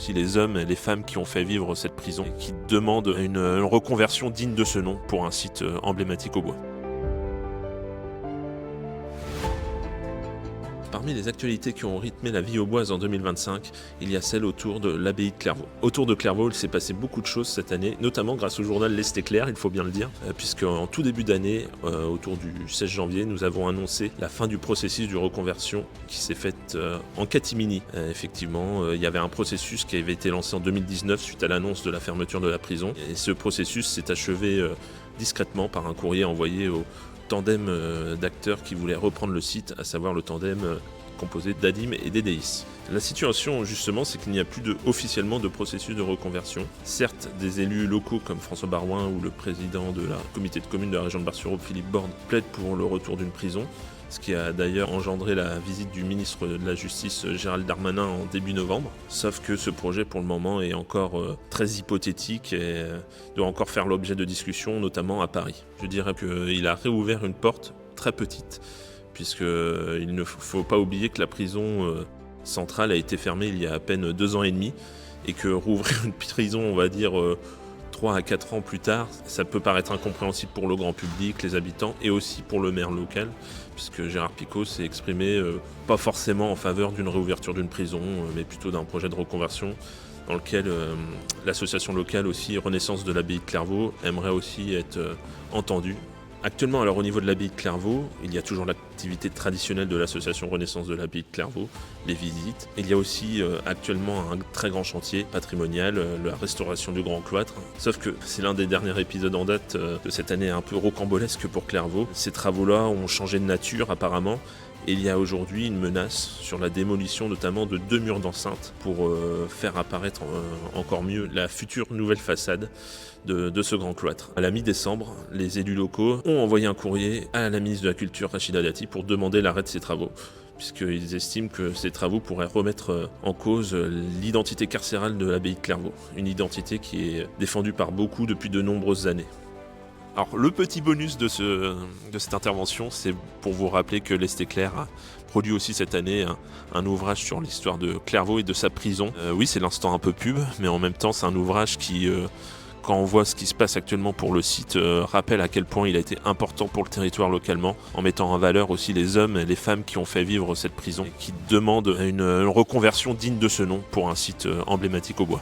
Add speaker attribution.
Speaker 1: aussi les hommes et les femmes qui ont fait vivre cette prison et qui demandent une reconversion digne de ce nom pour un site emblématique au bois. Parmi les actualités qui ont rythmé la vie auboise en 2025, il y a celle autour de l'abbaye de Clairvaux. Autour de Clairvaux, il s'est passé beaucoup de choses cette année, notamment grâce au journal L'Est éclair, il faut bien le dire, puisque en tout début d'année, autour du 16 janvier, nous avons annoncé la fin du processus de reconversion qui s'est faite en catimini. Effectivement, il y avait un processus qui avait été lancé en 2019 suite à l'annonce de la fermeture de la prison, et ce processus s'est achevé discrètement par un courrier envoyé au tandem d'acteurs qui voulaient reprendre le site, à savoir le tandem composé d'Adim et d'Edeis. La situation justement, c'est qu'il n'y a plus officiellement de processus de reconversion. Certes, des élus locaux comme François Barouin ou le président de la comité de communes de la région de Bar-sur-Aube, Philippe Borne, plaident pour le retour d'une prison, ce qui a d'ailleurs engendré la visite du ministre de la Justice Gérald Darmanin en début novembre. Sauf que ce projet pour le moment est encore très hypothétique et doit encore faire l'objet de discussions, notamment à Paris. Je dirais qu'il a réouvert une porte très petite, puisqu'il ne faut pas oublier que la prison centrale a été fermée il y a à peine 2 ans et demi, et que rouvrir une prison, on va dire 3 à 4 ans plus tard, ça peut paraître incompréhensible pour le grand public, les habitants, et aussi pour le maire local, puisque Gérard Picot s'est exprimé pas forcément en faveur d'une réouverture d'une prison, mais plutôt d'un projet de reconversion dans lequel l'association locale aussi, Renaissance de l'abbaye de Clairvaux, aimerait aussi être entendue. Actuellement, alors au niveau de l'abbaye de Clairvaux, il y a toujours l'activité traditionnelle de l'association Renaissance de l'abbaye de Clairvaux, les visites. Il y a aussi actuellement un très grand chantier patrimonial, la restauration du grand cloître. Sauf que c'est l'un des derniers épisodes en date de cette année un peu rocambolesque pour Clairvaux. Ces travaux-là ont changé de nature apparemment. Et il y a aujourd'hui une menace sur la démolition notamment de 2 murs d'enceinte pour faire apparaître encore mieux la future nouvelle façade de ce grand cloître. À la mi-décembre, les élus locaux ont envoyé un courrier à la ministre de la Culture Rachida Dati pour demander l'arrêt de ces travaux, puisqu'ils estiment que ces travaux pourraient remettre en cause l'identité carcérale de l'abbaye de Clairvaux, une identité qui est défendue par beaucoup depuis de nombreuses années. Alors le petit bonus de cette intervention, c'est pour vous rappeler que L'Est éclair a produit aussi cette année un ouvrage sur l'histoire de Clairvaux et de sa prison. Oui, c'est l'instant un peu pub, mais en même temps c'est un ouvrage qui, quand on voit ce qui se passe actuellement pour le site, rappelle à quel point il a été important pour le territoire localement, en mettant en valeur aussi les hommes et les femmes qui ont fait vivre cette prison, et qui demandent une reconversion digne de ce nom pour un site emblématique au bois.